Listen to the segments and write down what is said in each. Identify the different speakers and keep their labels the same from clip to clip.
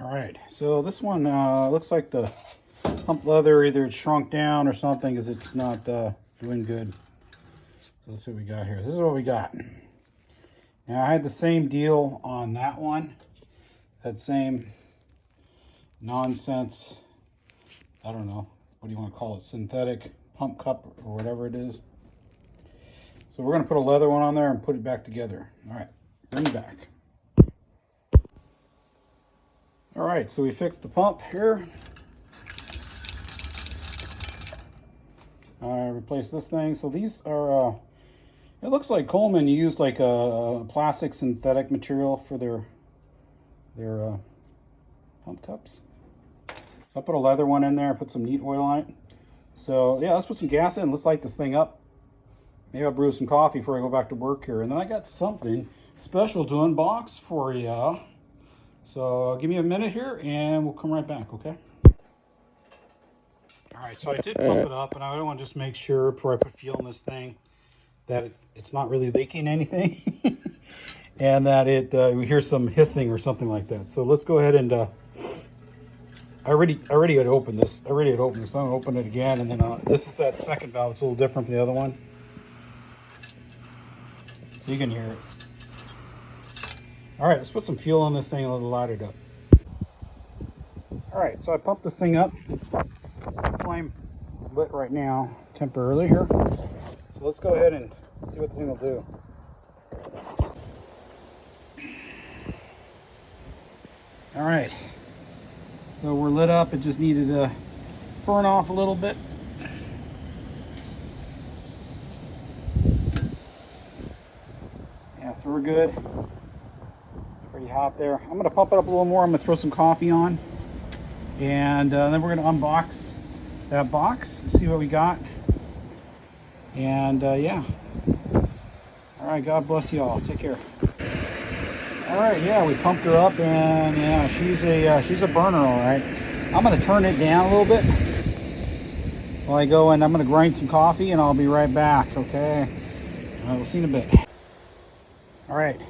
Speaker 1: All right, so this one looks like the pump leather, either it's shrunk down or something, because it's not doing good. So let's see what we got here. This is what we got. Now I had the same deal on that one. That same nonsense, I don't know, what do you want to call it? Synthetic pump cup or whatever it is. So we're going to put a leather one on there and put it back together. All right, bring it back. All right, so we fixed the pump here. Replace this thing. So these are, it looks like Coleman used like a plastic synthetic material for their pump cups. So I put a leather one in there, put some neat oil on it. So yeah, let's put some gas in. Let's light this thing up. Maybe I'll brew some coffee before I go back to work here. And then I got something special to unbox for you. So give me a minute here and we'll come right back, okay? All right, so I did pump it up, and I want to just make sure before I put fuel in this thing that it's not really leaking anything and that we hear some hissing or something like that. So let's go ahead and I already had opened this. But I'm going to open it again, and then this is that second valve. It's a little different from the other one. So you can hear it. All right, let's put some fuel on this thing and let it light it up. All right, so I pumped this thing up. The flame is lit right now temporarily here. So let's go ahead and see what this thing will do. All right, so we're lit up. It just needed to burn off a little bit. Yeah, so we're good. Pretty hot there. I'm gonna pump it up a little more. I'm gonna throw some coffee on, and then we're gonna unbox that box, see what we got. And yeah. All right, God bless you all. Take care. All right, yeah, we pumped her up, and yeah, she's a burner, all right. I'm gonna turn it down a little bit while I go, and I'm gonna grind some coffee, and I'll be right back. Okay. All right, we'll see you in a bit. All right.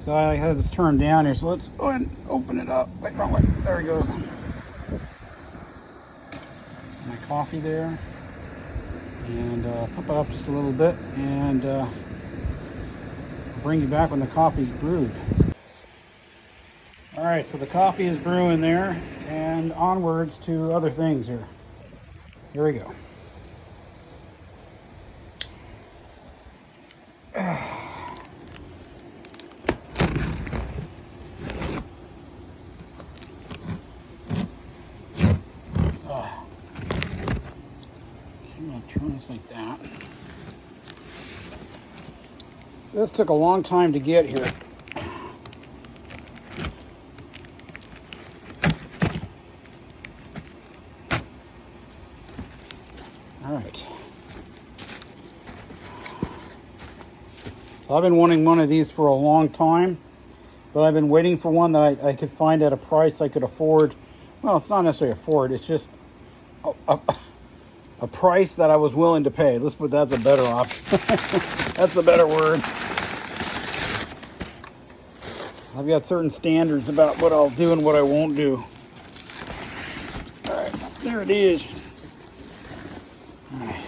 Speaker 1: So I had this turned down here, so let's go ahead and open it up. Wait, wrong way. There we go. My coffee there. And pump it up just a little bit, and I'll bring you back when the coffee's brewed. All right, so the coffee is brewing there, and onwards to other things here. Here we go. Turn this like that. This took a long time to get here. All right. So I've been wanting one of these for a long time, but I've been waiting for one that I could find at a price I could afford. Well, it's not necessarily afford, it's just a price that I was willing to pay. Let's put that's a better option. That's the better word. I've got certain standards about what I'll do and what I won't do. All right, there it is. All right.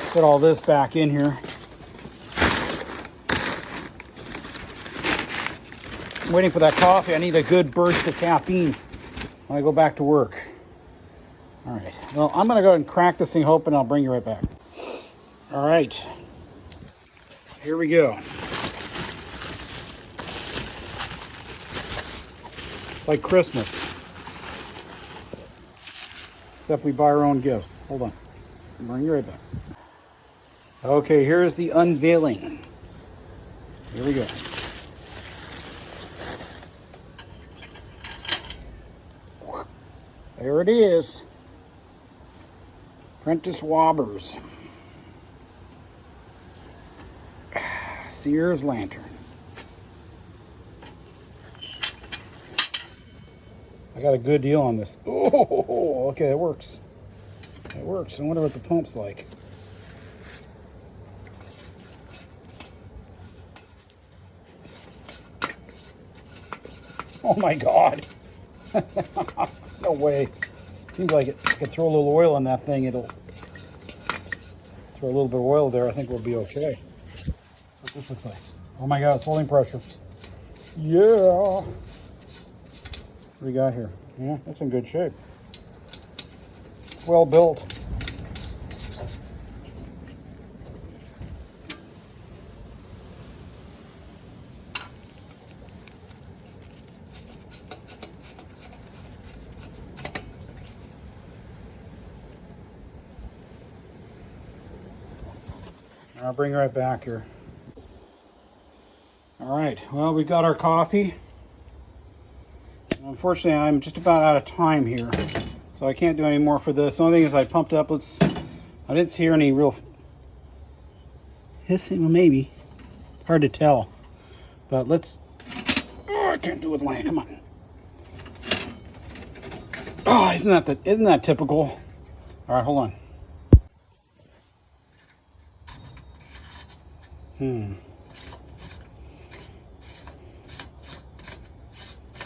Speaker 1: Put all this back in here. I'm waiting for that coffee. I need a good burst of caffeine when I go back to work. All right, well, I'm gonna go ahead and crack this thing open. I'll bring you right back. All right, here we go. It's like Christmas, except we buy our own gifts. Hold on, I'll bring you right back. Okay, here's the unveiling. Here we go. There it is. Prentice Wobbers. Sears lantern. I got a good deal on this. Oh, okay, it works. It works. I wonder what the pump's like. Oh my God. No way. Seems like it. I could throw a little oil in that thing. It'll throw a little bit of oil there. I think we'll be okay. What this looks like. Oh my God, it's holding pressure. Yeah. What do we got here? Yeah, that's in good shape. Well built. I'll bring it right back here. All right, well, we got our coffee. Unfortunately, I'm just about out of time here, so I can't do any more for this. The only thing is I pumped up. I didn't hear any real hissing. Well, maybe. Hard to tell. But let's... Oh, I can't do it with one hand. Come on. Oh, isn't that typical? All right, hold on.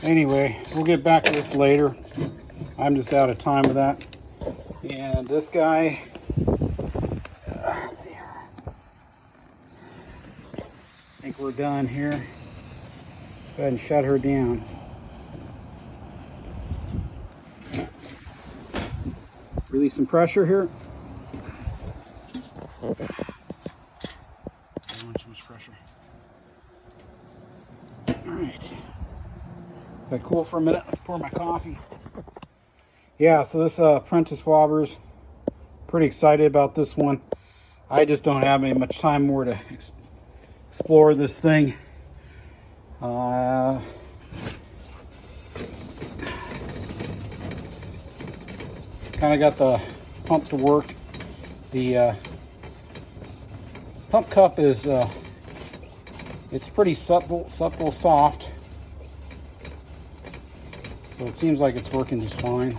Speaker 1: Anyway, we'll get back to this later. I'm just out of time with that. And this guy, let's see. I think we're done here. Go ahead and shut her down. Release some pressure here. I don't want too much pressure. All right. Got cool for a minute. Let's pour my coffee. Yeah, so this Apprentice Wobbers, pretty excited about this one. I just don't have much time more to explore this thing. Kind of got the pump to work. The pump cup is it's pretty supple, soft. So it seems like it's working just fine.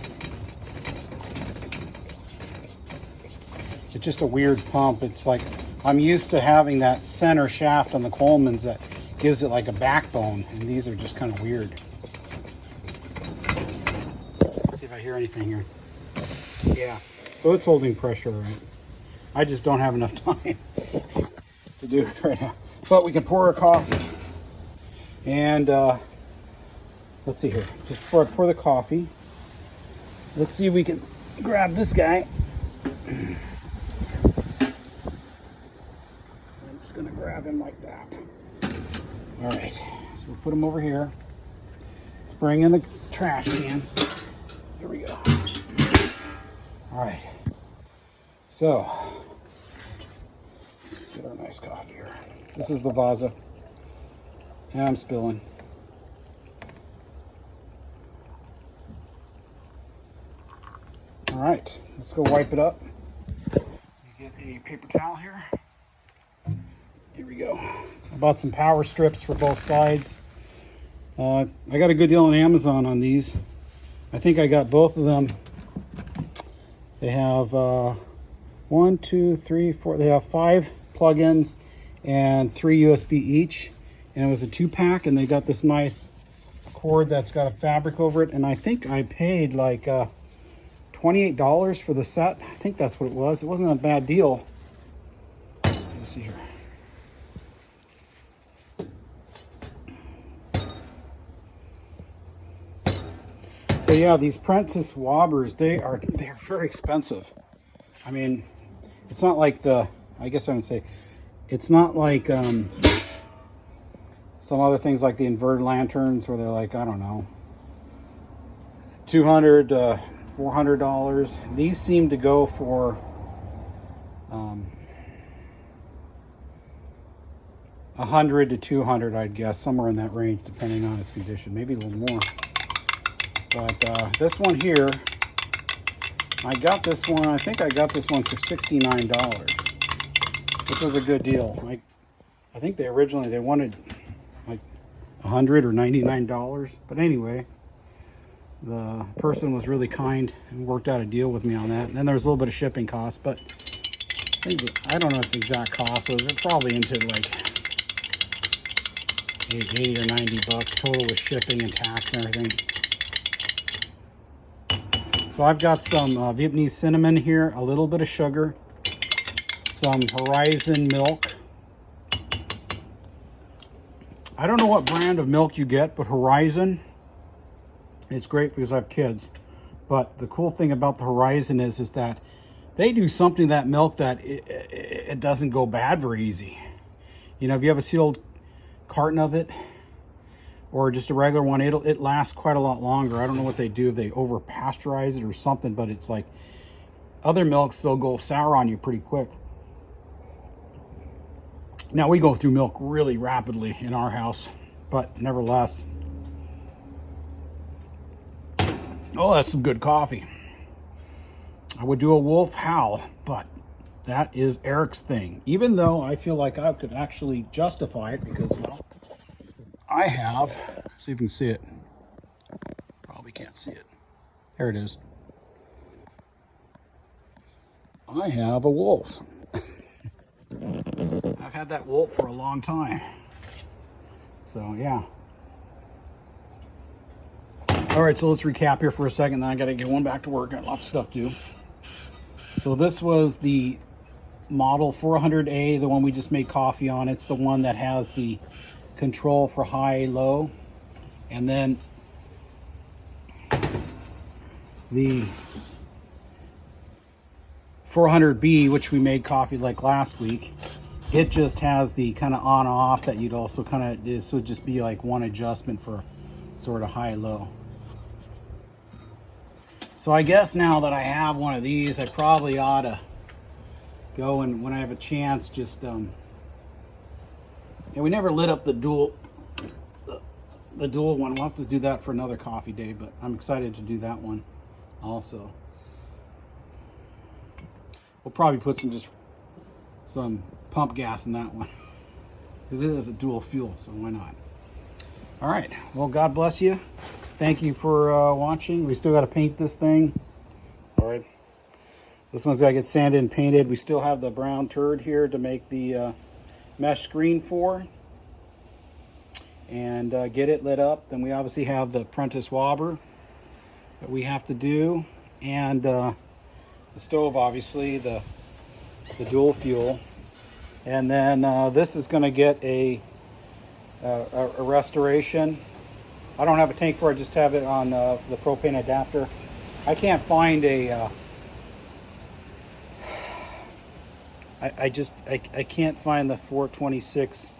Speaker 1: It's just a weird pump. It's like I'm used to having that center shaft on the Coleman's that gives it like a backbone, and these are just kind of weird. Let's see if I hear anything here. Yeah, so it's holding pressure, right? I just don't have enough time to do it right now. But we can pour a coffee. And let's see here. Just before I pour the coffee, let's see if we can grab this guy. I'm just gonna grab him like that. All right, so we'll put him over here. Let's bring in the trash can. Here we go. All right, so let's get our nice coffee here. This is the Vaza, and I'm spilling. All right, let's go wipe it up. Get a paper towel here. Here we go. I bought some power strips for both sides. I got a good deal on Amazon on these. I think I got both of them. They have 1, 2, 3, 4. They have 5 plug-ins and 3 USB each. And it was a 2-pack, and they got this nice cord that's got a fabric over it. And I think I paid like $28 for the set. I think that's what it was. It wasn't a bad deal. Let's see here. So yeah, these Apprentice Wobbers, they're very expensive. I mean, it's not like I guess I would say, it's not like some other things like the inverted lanterns where they're like, I don't know, $200 to $400. These seem to go for $100 to $200, I'd guess, somewhere in that range, depending on its condition, maybe a little more. But this one here, I got this one. I think I got this one for $69, which was a good deal. I think they originally wanted like $100 or $99, but anyway. The person was really kind and worked out a deal with me on that. And then there was a little bit of shipping costs, but I don't know what the exact cost was. They're probably into like 80 or 90 bucks total with shipping and tax and everything. So I've got some Vietnamese cinnamon here, a little bit of sugar, some Horizon milk. I don't know what brand of milk you get, but Horizon, it's great because I have kids. But the cool thing about the Horizon is that they do something to that milk that it doesn't go bad very easy. You know, if you have a sealed carton of it, or just a regular one, it lasts quite a lot longer. I don't know what they do, if they over pasteurize it or something, but it's like other milks, they'll go sour on you pretty quick. Now we go through milk really rapidly in our house, but nevertheless. Oh, that's some good coffee. I would do a wolf howl, but that is Eric's thing. Even though I feel like I could actually justify it because, well, I have, see if you can see it. Probably can't see it. There it is. I have a wolf. I've had that wolf for a long time. So, yeah. All right, so let's recap here for a second. Then I got to get one back to work. Got lots of stuff to do. So this was the model 400A, the one we just made coffee on. It's the one that has the control for high, low. And then the 400B, which we made coffee like last week, it just has the kind of on off that you'd also kind of, this would just be like one adjustment for sort of high low. So I guess now that I have one of these, I probably ought to go and when I have a chance, just and we never lit up the dual one. We'll have to do that for another coffee day, but I'm excited to do that one also. We'll probably put some pump gas in that one because it is a dual fuel, so why not? All right, well, God bless you. Thank you for watching. We still got to paint this thing. All right, this one's got to get sanded and painted. We still have the brown turd here to make the mesh screen for and get it lit up. Then we obviously have the apprentice wobber that we have to do, and the stove, obviously the dual fuel. And then this is going to get a restoration. I don't have a tank for it, just have it on the propane adapter. I can't find a I can't find the 426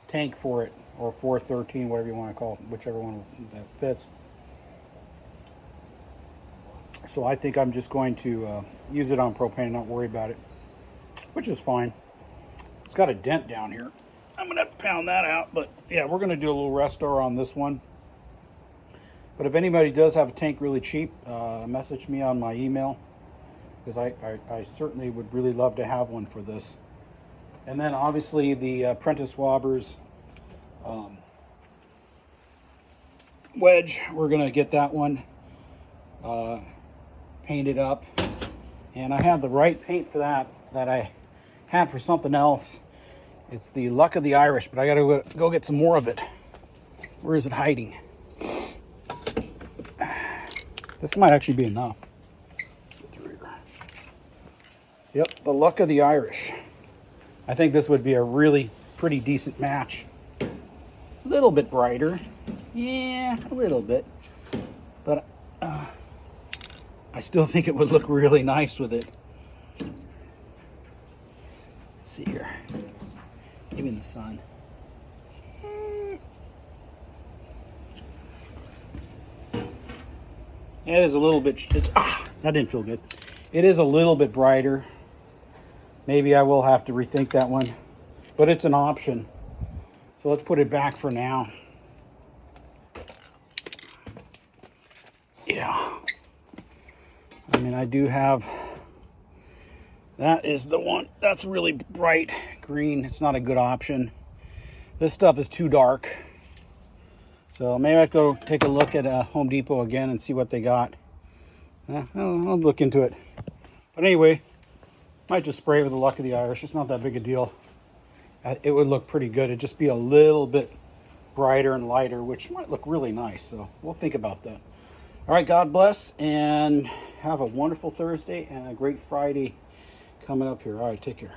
Speaker 1: tank for it, or 413, whatever you want to call it, whichever one that fits. So I think I'm just going to use it on propane and not worry about it, which is fine. It's got a dent down here. I'm gonna have to pound that out, but yeah, we're gonna do a little restore on this one. But if anybody does have a tank really cheap, message me on my email, because I certainly would really love to have one for this. And then obviously the apprentice wobbers wedge, we're gonna get that one painted up, and I have the right paint for that I had for something else. It's the Luck of the Irish, but I gotta go get some more of it. Where is it hiding? This might actually be enough. Let's get through here. Yep, the Luck of the Irish. I think this would be a really pretty decent match. A little bit brighter. Yeah, a little bit. But I still think it would look really nice with it. Let's see here. Give me the sun. It is a little bit, that didn't feel good. It is a little bit brighter. Maybe I will have to rethink that one, but it's an option. So let's put it back for now. Yeah. I mean, I do have, that is the one, that's really bright green. It's not a good option. This stuff is too dark. So maybe I go take a look at Home Depot again and see what they got. I'll look into it. But anyway, might just spray it with the Luck of the Irish. It's not that big a deal. it would look pretty good. It'd just be a little bit brighter and lighter, which might look really nice. So we'll think about that. All right, God bless, and have a wonderful Thursday and a great Friday coming up here. All right, take care.